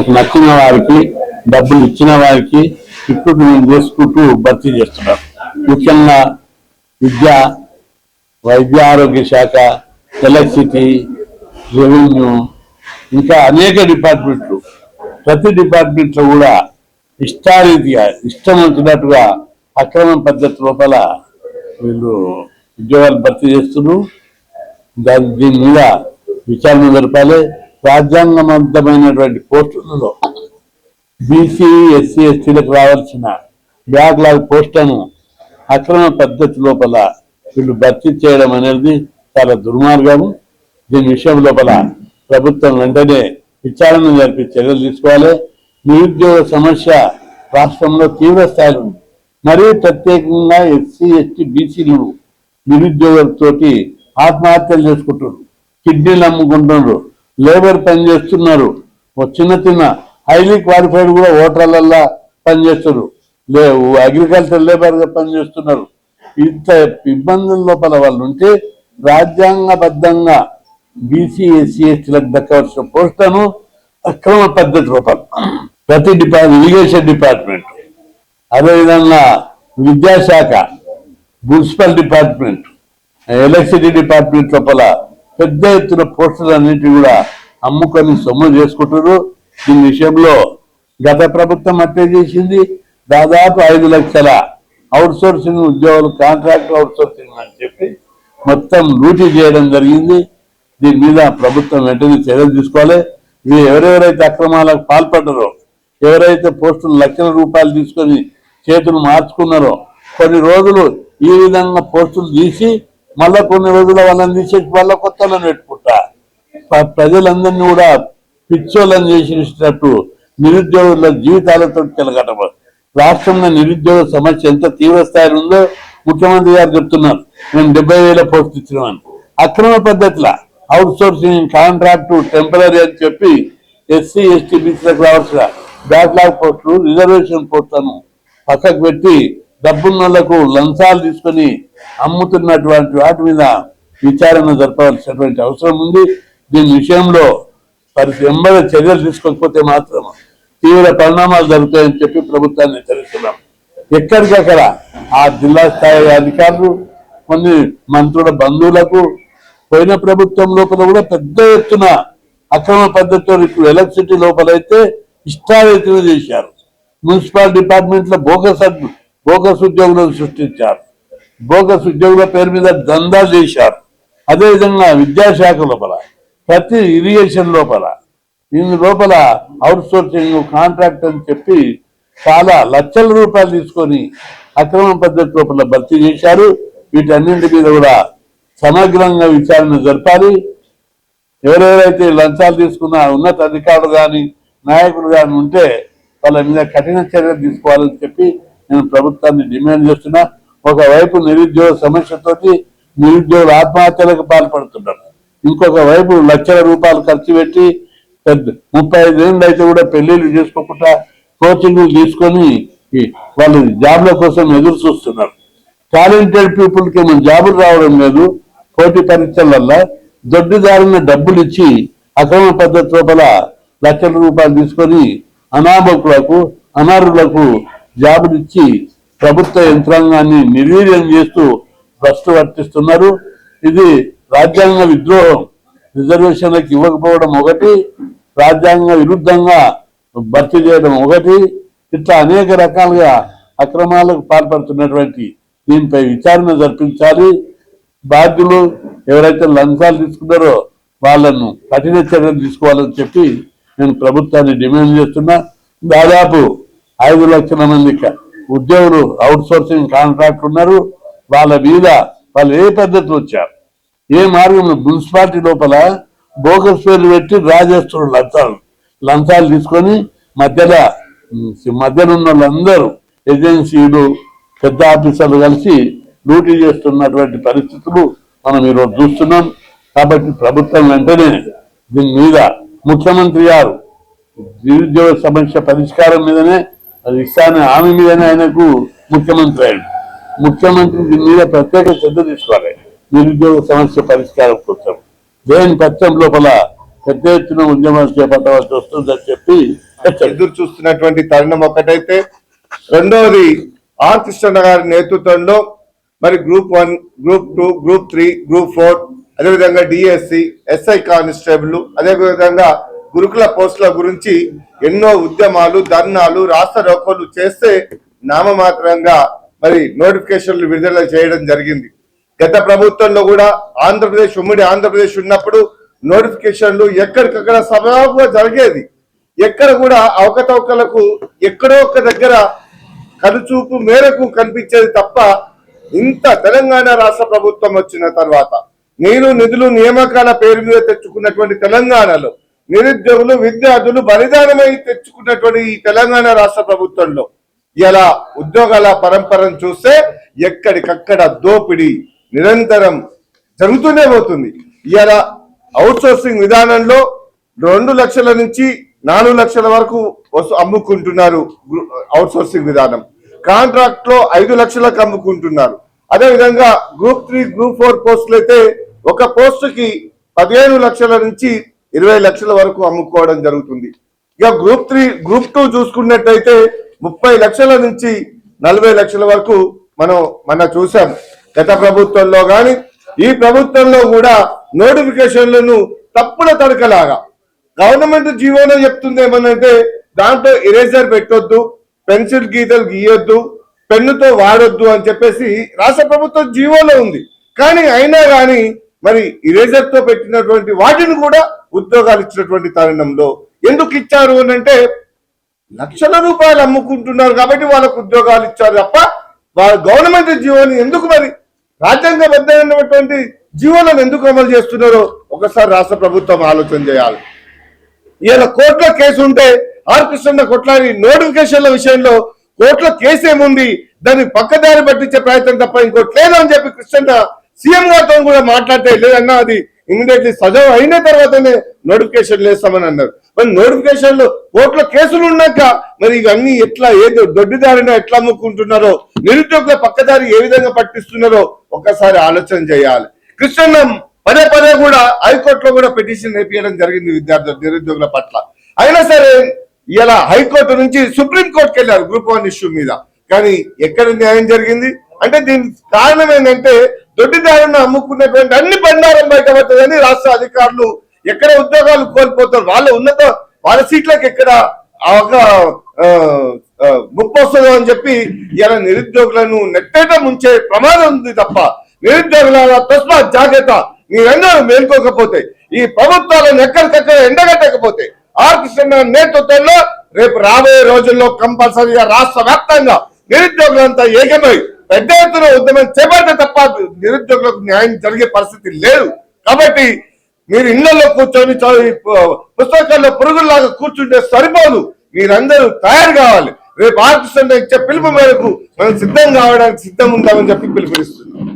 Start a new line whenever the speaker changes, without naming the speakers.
తనకు నచ్చిన వారికి డబ్బులు ఇచ్చిన వారికి ఇప్పుడు చేసుకుంటూ భర్తీ చేస్తున్నారు. ముఖ్యంగా విద్య, వైద్య ఆరోగ్య శాఖ, ఎలక్ట్రిసిటీ, రెవెన్యూ, ఇంకా అనేక డిపార్ట్మెంట్లు. ప్రతి డిపార్ట్మెంట్లో కూడా ఇష్టారీతిగా ఇష్టం వచ్చినట్టుగా అక్రమ పద్ధతి లోపల వీళ్ళు ఉద్యోగాలు భర్తీ చేస్తున్నారు. దీని మీద విచారణ జరపాలి. రాజ్యాంగబద్ధమైనటువంటి పోస్టులలో బీసీ, ఎస్సీ, ఎస్టీలకు రావాల్సిన బ్యాక్లాగ్ పోస్టులను అక్రమ పద్ధతి లోపల వీళ్ళు భర్తీ చేయడం అనేది చాలా దుర్మార్గం. దీని విషయం లోపల ప్రభుత్వం వెంటనే విచారణ జరిపి చర్యలు తీసుకోవాలి. నిరుద్యోగ సమస్య రాష్ట్రంలో తీవ్ర స్థాయిలో ఉంది. మరీ ప్రత్యేకంగా ఎస్సీ, ఎస్టీ, బీసీలు నిరుద్యోగులతోటి ఆత్మహత్యలు చేసుకుంటున్నారు, కిడ్నీలు అమ్ముకుంటున్నారు, లేబర్ పని చేస్తున్నారు. చిన్న చిన్న హైలీ క్వాలిఫైడ్ కూడా ఓటర్లల్లా పనిచేస్తున్నారు, అగ్రికల్చర్ లేబర్గా పనిచేస్తున్నారు. ఇంత ఇబ్బందుల లోపల వాళ్ళు ఉంటే రాజ్యాంగబద్ధంగా బీసీ, ఎస్సీ, ఎస్టీలకు దక్కవలసిన పోస్టులను అక్రమ పద్ధతి లోపల ప్రతి ఇరిగేషన్ డిపార్ట్మెంట్, అదేవిధంగా విద్యాశాఖ, మున్సిపల్ డిపార్ట్మెంట్, ఎలక్ట్రిసిటీ డిపార్ట్మెంట్ లోపల పెద్ద ఎత్తున పోస్టులన్నింటినీ కూడా అమ్ముకొని సొమ్ము చేసుకుంటున్నారు. దీని విషయంలో గత ప్రభుత్వం అట్టే చేసింది. దాదాపు 5 లక్షల అవుట్ సోర్సింగ్ ఉద్యోగులు, కాంట్రాక్ట్ అవుట్ సోర్సింగ్ అని చెప్పి మొత్తం లూటీ చేయడం జరిగింది. దీని మీద ప్రభుత్వం వెంటనే చర్యలు తీసుకోవాలి. ఎవరెవరైతే అక్రమాలకు పాల్పడ్డారో, ఎవరైతే పోస్టులు లక్షల రూపాయలు తీసుకొని చేతులు మార్చుకున్నారో, కొన్ని రోజులు ఈ విధంగా పోస్టులు తీసి మళ్ళా కొన్ని రోజుల వాళ్ళని తీసేసి వాళ్ళ కొత్తలను పెట్టుకుంటా ప్రజలందరినీ కూడా పిచ్చోళ్ళని చేసినట్టు నిరుద్యోగుల జీవితాలతో తెలగటం. రాష్ట్రంలో నిరుద్యోగ సమస్య ఎంత తీవ్ర స్థాయిలో ఉందో ముఖ్యమంత్రి గారు చెప్తున్నారు. మేము 70,000 పోస్టులు ఇచ్చినామని. అక్రమ పద్ధతిలో అవుట్ సోర్సింగ్, కాంట్రాక్టు, టెంపరీ అని చెప్పి ఎస్సీ, ఎస్టీ, బీసీలకు రావాల్సిన బ్యాక్లాగ్ పోస్టులు, రిజర్వేషన్ పోస్టులను పక్కకు పెట్టి డబ్బున్నోళ్లకు లంచాలు తీసుకొని అమ్ముతున్నటువంటి వాటి మీద విచారణ జరపవలసినటువంటి అవసరం ఉంది. దీని విషయంలో ఎంబడ చర్యలు తీసుకోకపోతే మాత్రం తీవ్ర పరిణామాలు జరుగుతాయని చెప్పి ప్రభుత్వాన్ని హెచ్చరిస్తున్నాం. ఎక్కడికక్కడ ఆ జిల్లా స్థాయి అధికారులు, కొన్ని మంత్రుల బంధువులకు పోయిన ప్రభుత్వం లోపల కూడా పెద్ద ఎత్తున అక్రమ పద్ధతితో ఇప్పుడు ఎలక్ట్రిసిటీ లోపలైతే ఇష్టారీతిగా చేశారు. మున్సిపల్ డిపార్ట్మెంట్ లో బోగస్ ఉద్యోగులను సృష్టించారు. బోగస్ ఉద్యోగుల పేరు మీద దందా చేశారు. అదేవిధంగా విద్యాశాఖ లోపల, ప్రతి ఇరిగేషన్ లోపల, దీని లోపల అవుట్ సోర్సింగ్, కాంట్రాక్ట్ అని చెప్పి చాలా లక్షల రూపాయలు తీసుకొని అక్రమ పద్ధతి లోపల భర్తీ చేశారు. వీటన్నింటి మీద కూడా సమగ్రంగా విచారణ జరపాలి. ఎవరెవరైతే లంచాలు తీసుకున్న ఉన్నత అధికారులు కానీ, నాయకులు కానీ ఉంటే వాళ్ళ మీద కఠిన చర్యలు తీసుకోవాలని చెప్పి నేను ప్రభుత్వాన్ని డిమాండ్ చేస్తున్నా. ఒకవైపు నిరుద్యోగ సమస్యతోటి నిరుద్యోగులు ఆత్మహత్యలకు పాల్పడుతున్నారు. ఇంకొక వైపు లక్షల రూపాయలు ఖర్చు పెట్టి 35 ఏళ్ళు అయితే కూడా పెళ్లిళ్ళు చేసుకోకుండా కోచింగ్లు తీసుకొని వాళ్ళు జాబ్ల కోసం ఎదురు చూస్తున్నారు. టాలెంటెడ్ పీపుల్కి ఏమో జాబులు రావడం లేదు. పోటీ పరీక్షల దొడ్డిదారున్న డబ్బులు ఇచ్చి అక్రమ పద్ధతి లోపల లక్షల రూపాయలు తీసుకొని అనామకులకు, అనర్హులకు జాబులు ఇచ్చి ప్రభుత్వ యంత్రాంగాన్ని నిర్వీర్యం చేస్తూ భ్రష్టు వర్తిస్తున్నారు. ఇది రాజ్యాంగ విద్రోహం. రిజర్వేషన్లకు ఇవ్వకపోవడం ఒకటి, రాజ్యాంగ విరుద్ధంగా భర్తీ చేయడం ఒకటి, ఇట్లా అనేక రకాలుగా అక్రమాలకు పాల్పడుతున్నటువంటి దీనిపై విచారణ జరిపించాలి. బాధ్యులు ఎవరైతే లంచాలు తీసుకున్నారో వాళ్ళను కఠిన చర్యలు తీసుకోవాలని చెప్పి నేను ప్రభుత్వాన్ని డిమాండ్ చేస్తున్నా. దాదాపు 5 లక్షల మంది ఉద్యోగులు అవుట్ సోర్సింగ్ కాంట్రాక్ట్ ఉన్నారు. వాళ్ళ మీద వాళ్ళు ఏ పద్ధతి వచ్చారు, ఏ మార్గంలో మున్సిపాలిటీ లోపల బోగస్ పేర్లు పెట్టి రాజేస్తున్నారు. లంచాలు తీసుకొని మధ్యనున్న వాళ్ళందరూ ఏజెన్సీలు, పెద్ద ఆఫీసర్లు కలిసి డ్యూటీ చేస్తున్నటువంటి పరిస్థితులు మనం ఈరోజు చూస్తున్నాం. కాబట్టి ప్రభుత్వం వెంటనే దీని మీద ముఖ్యమంత్రి గారు నిరుద్యోగ సమస్య పరిష్కారం మీదనే ఇస్తానే హామీ మీదనే ఆయనకు ముఖ్యమంత్రి అయ్యాడు. ముఖ్యమంత్రి దీని మీద ప్రత్యేక శ్రద్ధ తీసుకోవాలి. నిరుద్యోగ సమస్య పరిష్కారం కోసం దేని పక్షం లోపల పెద్ద ఎత్తున ఉద్యమాలు చేపట్టవలసి వస్తుందని చెప్పి
ఎదురు చూస్తున్నటువంటి తరుణం ఒకటైతే, రెండవది ఆర్ కృష్ణ గారి నేతృత్వంలో మరి గ్రూప్ 1, గ్రూప్ 2, గ్రూప్ 3, గ్రూప్ 4, అదేవిధంగా డిఎస్సి, ఎస్ఐ కానిస్టేబుల్, అదేవిధంగా గురుకుల పోస్టుల గురించి ఎన్నో ఉద్యమాలు, ధర్నాలు, రాస్తారోకోలు చేస్తే నామమాత్రంగా మరి నోటిఫికేషన్లు విడుదల చేయడం జరిగింది. గత ప్రభుత్వంలో కూడా ఆంధ్రప్రదేశ్, ఉమ్మడి ఆంధ్రప్రదేశ్ ఉన్నప్పుడు నోటిఫికేషన్లు ఎక్కడికక్కడ సభాగా జరిగేది. ఎక్కడ కూడా అవకతవకలకు ఎక్కడో ఒక దగ్గర కనుచూపు మేరకు కనిపించేది తప్ప, ఇంత తెలంగాణ రాష్ట్ర ప్రభుత్వం వచ్చిన తర్వాత నిధులు నియామకాల పేరు మీద తెచ్చుకున్నటువంటి తెలంగాణలో నిరుద్యోగులు, విద్యార్థులు బలిదానమై తెచ్చుకున్నటువంటి ఈ తెలంగాణ రాష్ట్ర ప్రభుత్వంలో ఇలా ఉద్యోగాల పరంపరను చూస్తే ఎక్కడికక్కడ దోపిడీ నిరంతరం జరుగుతూనే పోతుంది. ఇలా అవుట్ సోర్సింగ్ విధానంలో 2 లక్షల నుంచి 4 లక్షల వరకు అమ్ముకుంటున్నారు. అవుట్ సోర్సింగ్ విధానం కాంట్రాక్ట్ లో 5 లక్షలకు అమ్ముకుంటున్నారు. అదేవిధంగా గ్రూప్ 3, గ్రూప్ 4 పోస్టులు అయితే ఒక పోస్టుకి 15 లక్షల నుంచి 20 లక్షల వరకు అమ్ముకోవడం జరుగుతుంది. ఇక గ్రూప్ 3, గ్రూప్ 2 చూసుకున్నట్టయితే 30 లక్షల నుంచి 40 లక్షల వరకు మనం చూసాం. గత ప్రభుత్వంలో కానీ ఈ ప్రభుత్వంలో కూడా నోటిఫికేషన్లను తప్పుల తడకలాగా గవర్నమెంట్ జీవోలో చెప్తుంది ఏమనంటే, దాంట్లో ఇరేజర్ పెట్టొద్దు, పెన్సిల్ గీతలు గీయొద్దు, పెన్నుతో వాడొద్దు అని చెప్పేసి రాష్ట్ర ప్రభుత్వం జీవోలో ఉంది. కానీ అయినా కానీ మరి ఇరేజర్ తో పెట్టినటువంటి వాటిని కూడా ఉద్యోగాలు ఇచ్చినటువంటి తరుణంలో ఎందుకు ఇచ్చారు అని అంటే, లక్షల రూపాయలు అమ్ముకుంటున్నారు కాబట్టి వాళ్ళకు ఉద్యోగాలు ఇచ్చారు తప్ప వాళ్ళ గవర్నమెంట్ జీవోని ఎందుకు, మరి రాజ్యాంగబద్ధమైనటువంటి జీవోలను ఎందుకు అమలు చేస్తున్నారో ఒకసారి రాష్ట్ర ప్రభుత్వం ఆలోచన చేయాలి. ఇలా కోర్టులో కేసు ఉంటే ఆర్ కృష్ణ కొట్లాడి నోటిఫికేషన్ల విషయంలో కోర్టులో కేసు ఏముంది, దాన్ని పక్కదారి పట్టించే ప్రయత్నం తప్ప ఇంకోటి లేదు అని చెప్పి కృష్ణ సీఎం గారితో కూడా మాట్లాడితే, లేదన్నా అది ఇమీడియట్లీ సజావు అయిన తర్వాతనే నోటిఫికేషన్ వేస్తామని అన్నారు. మరి నోటిఫికేషన్లు కోర్టులో కేసులు ఉన్నాక మరి ఇవన్నీ ఎట్లా ఏదో దొడ్డిదారిన ఎట్లా అమ్ముకుంటున్నారో, నిరుద్యోగుల పక్కదారి ఏ విధంగా పట్టిస్తున్నారో ఒక్కసారి ఆలోచన చేయాలి. కృష్ణ పదే కూడా హైకోర్టులో కూడా పిటిషన్ వేపించడం జరిగింది నిరుద్యోగుల పట్ల. అయినా సరే ఇలా హైకోర్టు నుంచి సుప్రీంకోర్టుకి వెళ్ళారు గ్రూప్ 1 ఇష్యూ మీద. కానీ ఎక్కడ న్యాయం జరిగింది అంటే, దీనికి కారణం ఏంటంటే దొడ్డిదారులను అమ్ముకున్నటువంటి అన్ని బండారం బయటపడుతుందని రాష్ట్ర అధికారులు ఎక్కడ ఉద్యోగాలు కోల్పోతారు, వాళ్ళ సీట్లకు ఎక్కడ ముప్పు వస్తుందో అని చెప్పి ఇలా నిరుద్యోగులను నెట్టేట ముంచే ప్రమాదం ఉంది తప్ప, నిరుద్యోగుల తస్మాత్ జాగ్రత్త, మీరందరూ మేల్కోకపోతే, ఈ ప్రభుత్వాలను ఎక్కడికక్కడ ఎండగట్టకపోతే ఆర్ కృష్ణ నేతృత్వంలో రేపు రాబోయే రోజుల్లో కంపల్సరీగా రాష్ట్ర వ్యాప్తంగా నిరుద్యోగులంతా ఏకమై పెద్ద ఎత్తున ఉద్యమం చేపడితే తప్ప నిరుద్యోగులకు న్యాయం జరిగే పరిస్థితి లేదు. కాబట్టి మీరు ఇళ్లలో కూర్చొని పుస్తకాల్లో పురుగుల్లాగా కూర్చుంటే సరిపోదు, మీరందరూ తయారు కావాలి. రేపు ఆర్ కృష్ణ ఇచ్చే పిలుపు మేరకు మనం సిద్ధం కావడానికి సిద్ధం ఉంటామని చెప్పి పిలుపునిస్తున్నాం.